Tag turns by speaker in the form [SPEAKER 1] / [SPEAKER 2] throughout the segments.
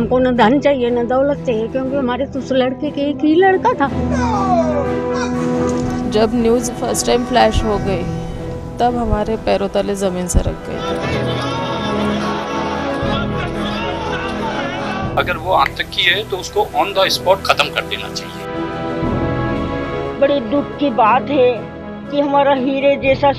[SPEAKER 1] हमको न धन चाहिए न दौलत चाहिए, क्योंकि हमारे तो उस लड़के के एक ही लड़का था।
[SPEAKER 2] जब न्यूज़ फर्स्ट टाइम फ्लैश हो गई तब हमारे पैरों तले ज़मीन सरक गई।
[SPEAKER 3] अगर वो आतंकी है तो उसको ऑन द स्पॉट खत्म कर देना चाहिए।
[SPEAKER 4] बड़ी दुख की बात है कि हमारा हीरे जैसा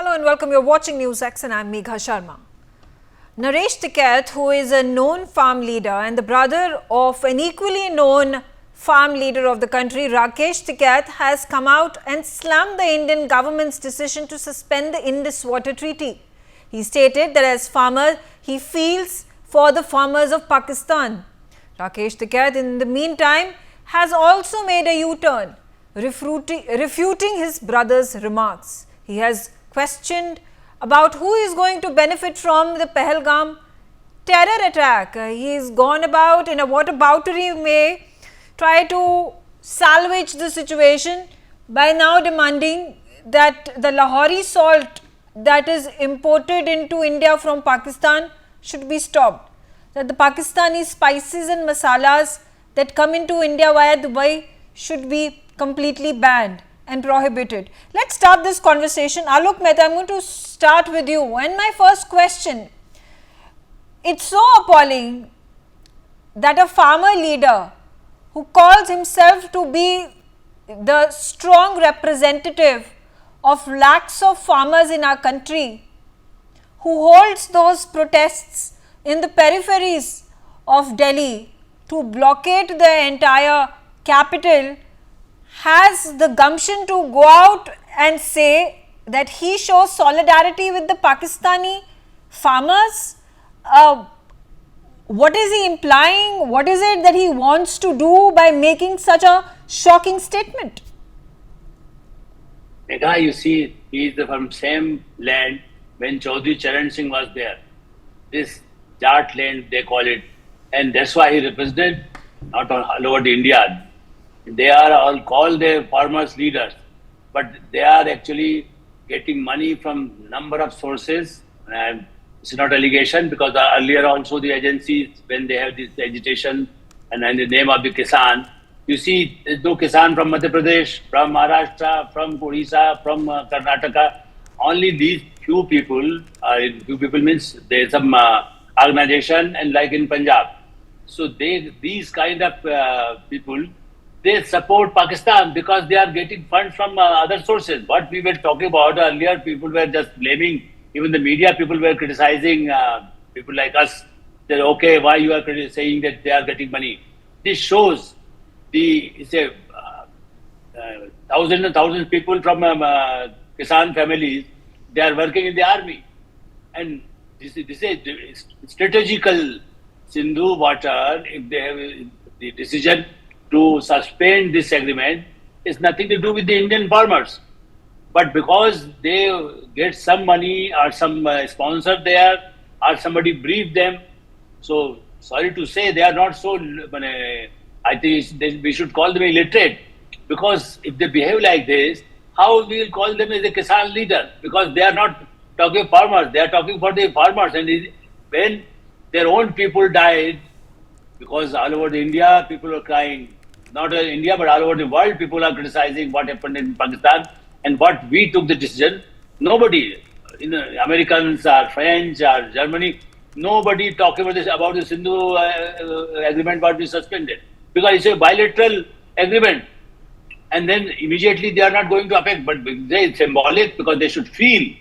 [SPEAKER 5] Hello and welcome. You're watching NewsX and I'm Megha Sharma. Naresh Tikait, who is a known farm leader and the brother of an equally known farm leader of the country, Rakesh Tikait, has come out and slammed the Indian government's decision to suspend the Indus Waters Treaty. He stated that as farmer, he feels for the farmers of Pakistan. Rakesh Tikait, in the meantime, has also made a U-turn, refuting his brother's remarks. He has questioned about who is going to benefit from the Pahalgam terror attack. He is gone about in a whataboutery way, try to salvage the situation by now demanding that the Lahori salt that is imported into India from Pakistan should be stopped, that the Pakistani spices and masalas that come into India via Dubai should be completely banned and prohibited. Let's start this conversation. Alok Mehta, I'm going to start with you. And my first question, it's so appalling that a farmer leader who calls himself to be the strong representative of lakhs of farmers in our country, who holds those protests in the peripheries of Delhi to blockade the entire capital, has the gumption to go out and say that he shows solidarity with the Pakistani farmers. What is he implying? What is it that he wants to do by making such a shocking statement?
[SPEAKER 6] Megha, you see, he is from same land when Chaudhry Charan Singh was there. This Jat land, they call it. And that's why he represented not all over India. They are all called the farmers leaders, but they are actually getting money from number of sources. It's not allegation, because earlier also the agencies, when they have this agitation and in the name of the Kisan, you see there's no Kisan from Madhya Pradesh, from Maharashtra, from Odisha, from Karnataka. Only these few people means there's some organization, and like in Punjab. So these kind of people, they support Pakistan because they are getting funds from other sources. What we were talking about earlier, people were just blaming, even the media people were criticizing people like us. They're okay, why you are saying that they are getting money? This shows thousands and thousands of people from Kisan families, they are working in the army. And this is strategical Sindhu water. If they have the decision to suspend this agreement, it's nothing to do with the Indian farmers. But because they get some money or some sponsor there or somebody briefed them, so sorry to say they are not so, I think we should call them illiterate, because if they behave like this, how we will call them as a Kisan leader? Because they are not talking farmers, they are talking for the farmers. And when their own people died, because all over India people are crying, not in India but all over the world people are criticizing what happened in Pakistan and what we took the decision. Nobody, Americans or French or Germany, nobody talking about the Sindhu agreement what we suspended, because it's a bilateral agreement. And then immediately they are not going to affect, but it's symbolic, because they should feel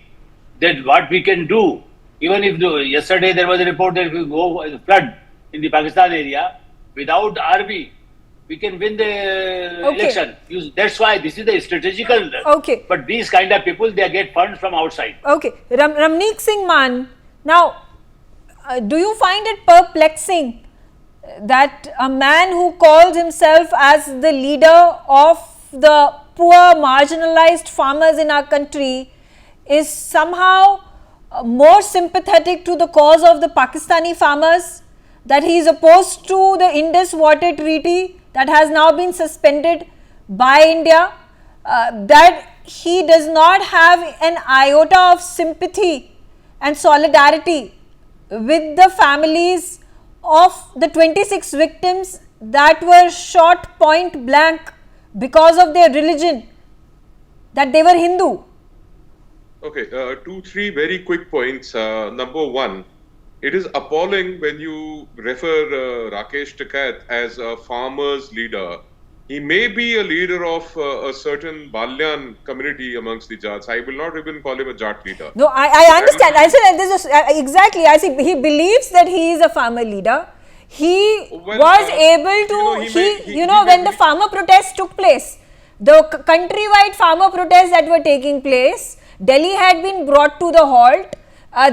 [SPEAKER 6] that what we can do. Even if yesterday there was a report that if we go flood in the Pakistan area, without army, we can win the election. That's why this is the strategical.
[SPEAKER 5] Okay.
[SPEAKER 6] But these kind of people, they get funds from outside.
[SPEAKER 5] Okay. Ramneek Singh Man, now, do you find it perplexing that a man who calls himself as the leader of the poor, marginalized farmers in our country is somehow more sympathetic to the cause of the Pakistani farmers, that he is opposed to the Indus Waters Treaty that has now been suspended by India, that he does not have an iota of sympathy and solidarity with the families of the 26 victims that were shot point blank because of their religion, that they were Hindu?
[SPEAKER 7] Okay, 2-3 very quick points. Number one, it is appalling when you refer Rakesh Tikait as a farmer's leader. He may be a leader of a certain Balyan community amongst the Jats. I will not even call him a Jat leader.
[SPEAKER 5] No, I understand. I said this is exactly. I see. He believes that he is a farmer leader. He was able to. When the farmer protests took place, the countrywide farmer protests that were taking place, Delhi had been brought to the halt.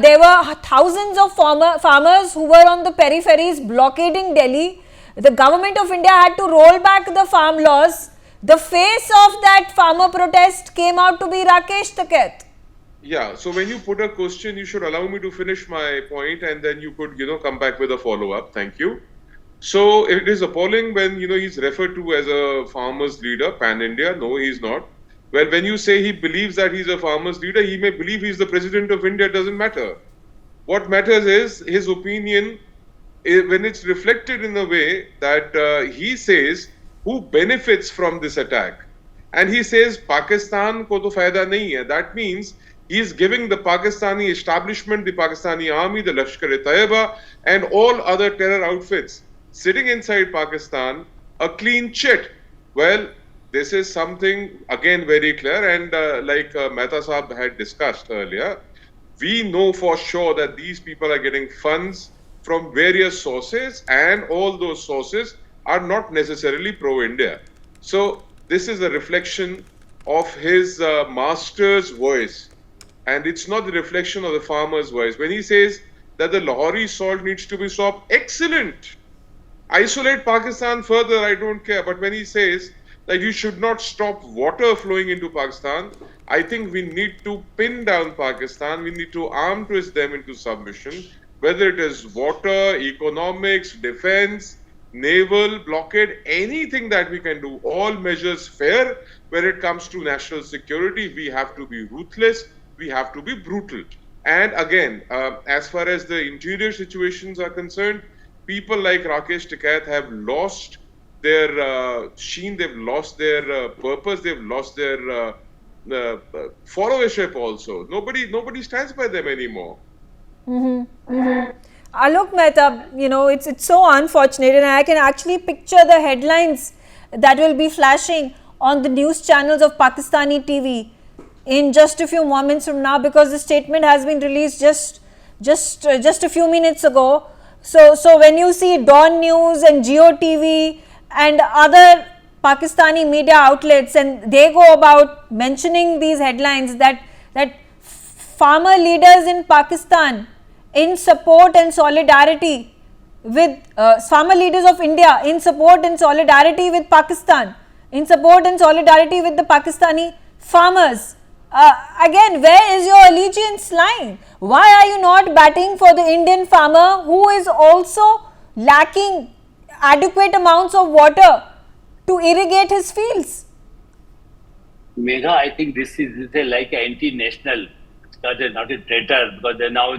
[SPEAKER 5] There were thousands of farmers who were on the peripheries blockading Delhi. The government of India had to roll back the farm laws. The face of that farmer protest came out to be Rakesh Tikait.
[SPEAKER 7] Yeah, so when you put a question, you should allow me to finish my point and then you could, come back with a follow-up. Thank you. So it is appalling when, he's referred to as a farmer's leader, pan-India. No, he's not. Well, when you say he believes that he's a farmer's leader, he may believe he's the president of India. It doesn't matter. What matters is his opinion when it's reflected in a way that he says who benefits from this attack. And he says Pakistan ko to fayda nahi hai. That means he is giving the Pakistani establishment, the Pakistani army, the Lashkar-e-Taiba and all other terror outfits sitting inside Pakistan a clean chit. Well, this is something again very clear, and like Mehta Saab had discussed earlier, we know for sure that these people are getting funds from various sources, and all those sources are not necessarily pro-India. So this is a reflection of his master's voice, and it's not the reflection of the farmer's voice. When he says that the Lahori salt needs to be stopped, excellent. Isolate Pakistan further, I don't care. But when he says that you should not stop water flowing into Pakistan, I think we need to pin down Pakistan. We need to arm twist them into submission, whether it is water, economics, defense, naval, blockade, anything that we can do, all measures fair. When it comes to national security, we have to be ruthless, we have to be brutal. And again, as far as the interior situations are concerned, people like Rakesh Tikait have lost their sheen, they've lost their purpose, they've lost their followership also. Nobody stands by them anymore.
[SPEAKER 5] Alok Mehta, it's so unfortunate, and I can actually picture the headlines that will be flashing on the news channels of Pakistani TV in just a few moments from now, because the statement has been released just a few minutes ago. So when you see Dawn News and Jio TV and other Pakistani media outlets, and they go about mentioning these headlines that farmer leaders in Pakistan in support and solidarity with farmer leaders of India in support and solidarity with Pakistan, in support and solidarity with the Pakistani farmers. Again, where is your allegiance lying? Why are you not batting for the Indian farmer who is also lacking adequate amounts of water to irrigate his fields?
[SPEAKER 6] Megha, I think this is like anti-national, not a traitor, because now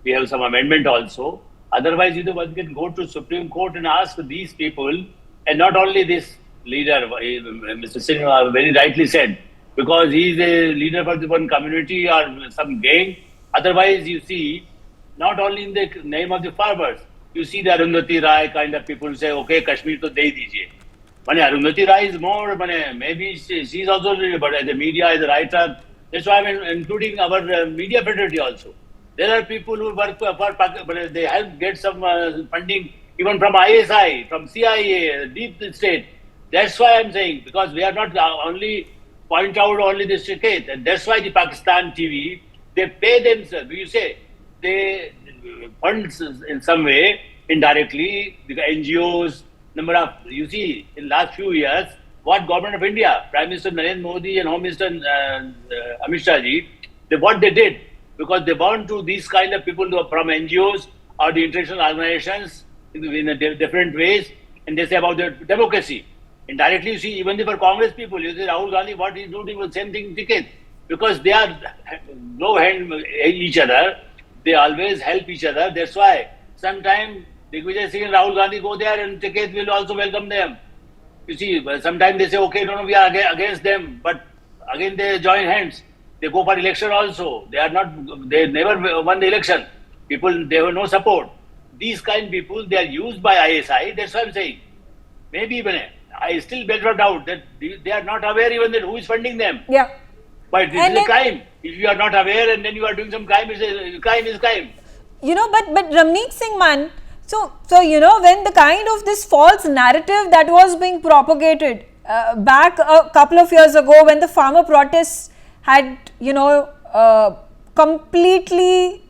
[SPEAKER 6] we have some amendment also. Otherwise, one can go to Supreme Court and ask these people, and not only this leader, Mr. Singh very rightly said, because he is a leader for the one community or some gang. Otherwise, you see, not only in the name of the farmers, you see the Arundhati Rai kind of people say, okay, Kashmir to de dijiye. Arundhati Rai is more, maybe she's also, but as a media, as a writer, that's why I'm including our media fraternity also. There are people who work for, they help get some funding even from ISI, from CIA, deep state. That's why I'm saying, because we are not only point out only this case, and that's why the Pakistan TV, they pay themselves. You say they fund in some way indirectly the NGOs. You see in last few years what government of India, Prime Minister Narendra Modi and Home Minister Amit Shah ji, what they did, because they want to these kind of people who are from NGOs or the international organizations in different ways, and they say about the democracy. Indirectly, you see, even for Congress people, you see Rahul Gandhi, what he's doing was the same thing, Tikait. because they are no hand each other. They always help each other. That's why sometimes Digvijay Singh and Rahul Gandhi go there and Tikait will also welcome them. You see, sometimes they say, okay, no, we are against them, but again they join hands. They go for election also. They never won the election. People, they have no support. These kind of people, they are used by ISI. That's what I'm saying. Maybe even I still better doubt that they are not aware even that who is funding them.
[SPEAKER 5] Yeah.
[SPEAKER 6] But this is a crime. If you are not aware and then you are doing some crime, crime is crime.
[SPEAKER 5] You know, but Ramneek Singh Man, so you know, when the kind of this false narrative that was being propagated back a couple of years ago, when the farmer protests had, you know, completely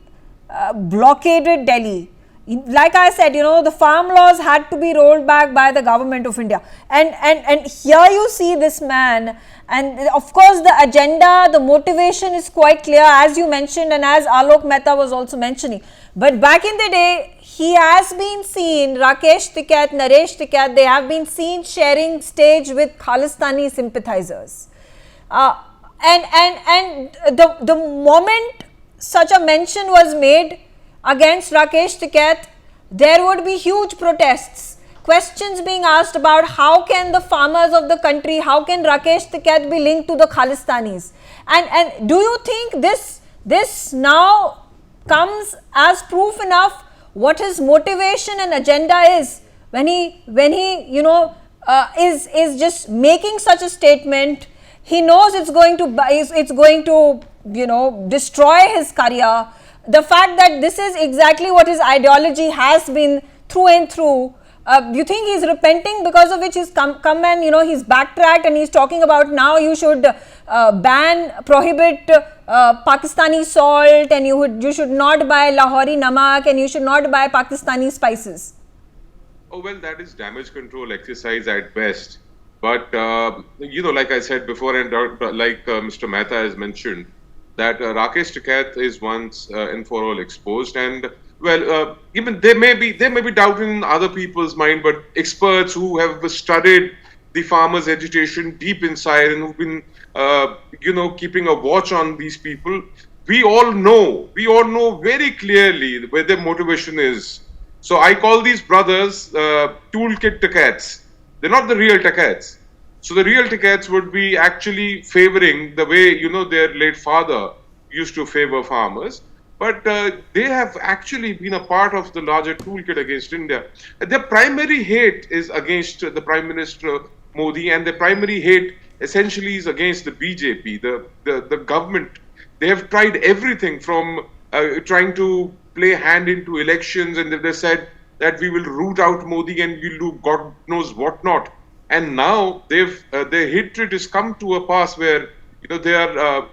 [SPEAKER 5] blockaded Delhi. Like I said, you know, the farm laws had to be rolled back by the government of India. And here you see this man, and of course the agenda, the motivation is quite clear, as you mentioned and as Alok Mehta was also mentioning. But back in the day, he has been seen, Rakesh Tikait, Naresh Tikait, they have been seen sharing stage with Khalistani sympathizers. And the moment such a mention was made against Rakesh Tikait, there would be huge protests, questions being asked about how can the farmers of the country, how can Rakesh Tikait be linked to the Khalistanis? And do you think this now comes as proof enough what his motivation and agenda is when he you know is just making such a statement? He knows it's going to you know destroy his career. The fact that this is exactly what his ideology has been through and through, you think he's repenting, because of which he's come and, you know, he's backtracked and he's talking about now you should prohibit Pakistani salt, and you should not buy Lahori namak, and you should not buy Pakistani spices?
[SPEAKER 7] Oh, well, that is damage control exercise at best. But, you know, like I said before, and like Mr. Mehta has mentioned, that Rakesh Tikait is once and for all exposed, and well, even there may be doubt in other people's mind, but experts who have studied the farmers' agitation deep inside and who've been, you know, keeping a watch on these people, we all know very clearly where their motivation is. So I call these brothers toolkit Tikaits. They're not the real Tikaits. So the real Tikaits would be actually favoring the way, you know, their late father used to favor farmers. But they have actually been a part of the larger toolkit against India. Their primary hate is against the Prime Minister Modi, and their primary hate essentially is against the BJP, the government. They have tried everything from trying to play hand into elections, and they said that we will root out Modi and we'll do God knows what not. And now their hatred has come to a pass where, you know, they are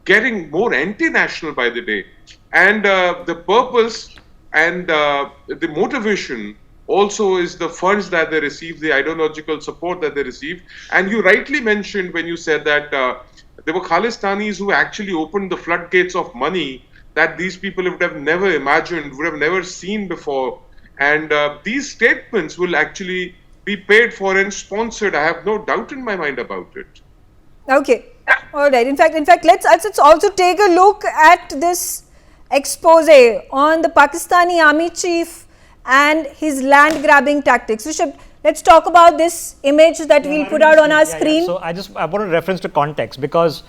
[SPEAKER 7] getting more anti-national by the day. And the purpose and the motivation also is the funds that they receive, the ideological support that they receive. And you rightly mentioned when you said that there were Khalistanis who actually opened the floodgates of money that these people would have never imagined, would have never seen before. And these statements will actually be paid for and sponsored. I have no doubt in my mind about it.
[SPEAKER 5] Okay, all right. In fact, let's also take a look at this expose on the Pakistani army chief and his land grabbing tactics. Rishabh, let's talk about this image that we'll put out on our screen.
[SPEAKER 8] So I want to reference to context, because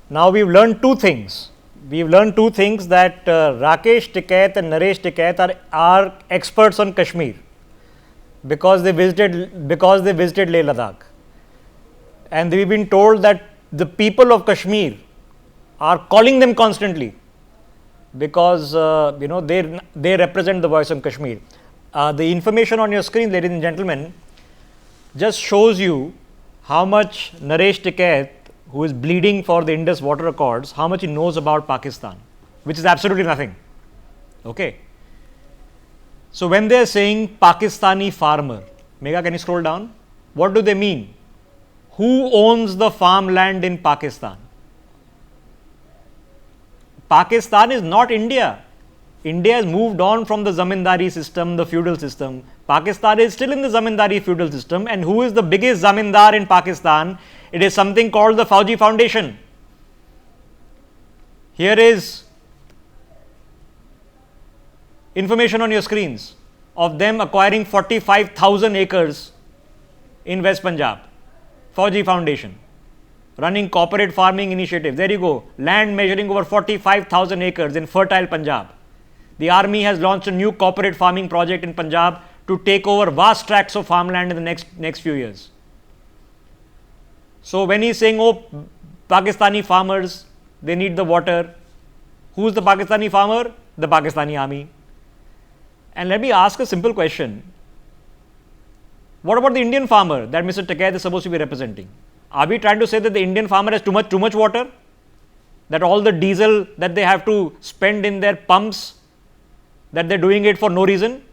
[SPEAKER 8] now we've learned two things. We've learned two things, that Rakesh Tikait and Naresh Tikait are experts on Kashmir because they visited Leh Ladakh, and we've been told that the people of Kashmir are calling them constantly because you know, they represent the voice of Kashmir. The information on your screen, ladies and gentlemen, just shows you how much Naresh Tikait, who is bleeding for the Indus Water Accords, how much he knows about Pakistan, which is absolutely nothing. Okay. So when they are saying Pakistani farmer, Megha, can you scroll down? What do they mean? Who owns the farmland in Pakistan? Pakistan is not India. India has moved on from the zamindari system, the feudal system. Pakistan is still in the zamindari feudal system, and who is the biggest zamindar in Pakistan? It is something called the Fauji Foundation. Here is information on your screens of them acquiring 45,000 acres in West Punjab. Fauji Foundation running corporate farming initiative. There you go. Land measuring over 45,000 acres in fertile Punjab. The army has launched a new corporate farming project in Punjab to take over vast tracts of farmland in the next few years. So when he's saying, oh, Pakistani farmers, they need the water. Who's the Pakistani farmer? The Pakistani army. And let me ask a simple question. What about the Indian farmer that Mr. Tikait is supposed to be representing? Are we trying to say that the Indian farmer has too much water? That all the diesel that they have to spend in their pumps, that they're doing it for no reason?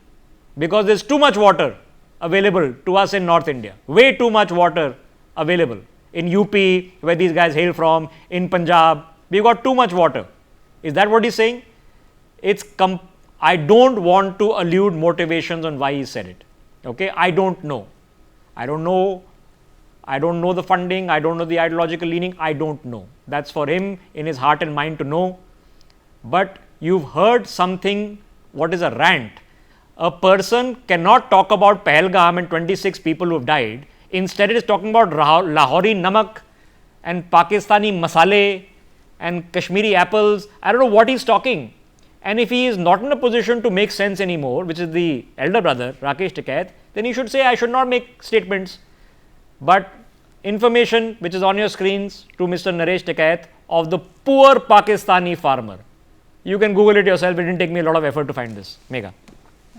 [SPEAKER 8] Because there's too much water available to us in North India. Way too much water available. In UP, where these guys hail from, in Punjab, we've got too much water. Is that what he's saying? I don't want to allude motivations on why he said it. Okay, I don't know. I don't know the funding. I don't know the ideological leaning. I don't know. That's for him in his heart and mind to know. But you've heard something, what is a rant? A person cannot talk about Pahalgam and 26 people who have died. Instead, it is talking about Lahori namak and Pakistani masale and Kashmiri apples. I don't know what he's talking. And if he is not in a position to make sense anymore, which is the elder brother, Rakesh Tikait, then he should say, I should not make statements. But information which is on your screens to Mr. Naresh Tikait of the poor Pakistani farmer. You can Google it yourself. It didn't take me a lot of effort to find this. Megha.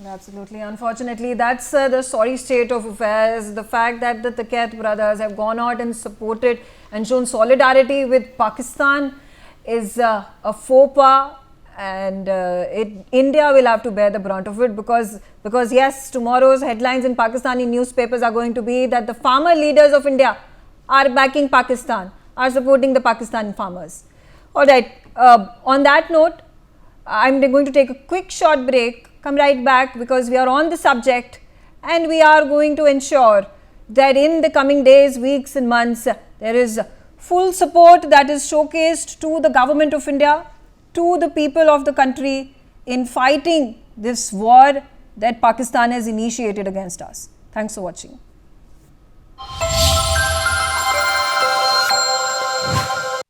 [SPEAKER 5] Absolutely. Unfortunately, that's the sorry state of affairs. The fact that the Tikait brothers have gone out and supported and shown solidarity with Pakistan is a faux pas, and India will have to bear the brunt of it because yes, tomorrow's headlines in Pakistani newspapers are going to be that the farmer leaders of India are backing Pakistan, are supporting the Pakistani farmers. Alright, on that note, I'm going to take a quick short break. Come right back because we are on the subject and we are going to ensure that in the coming days, weeks and months, there is full support that is showcased to the government of India, to the people of the country in fighting this war that Pakistan has initiated against us. Thanks for watching.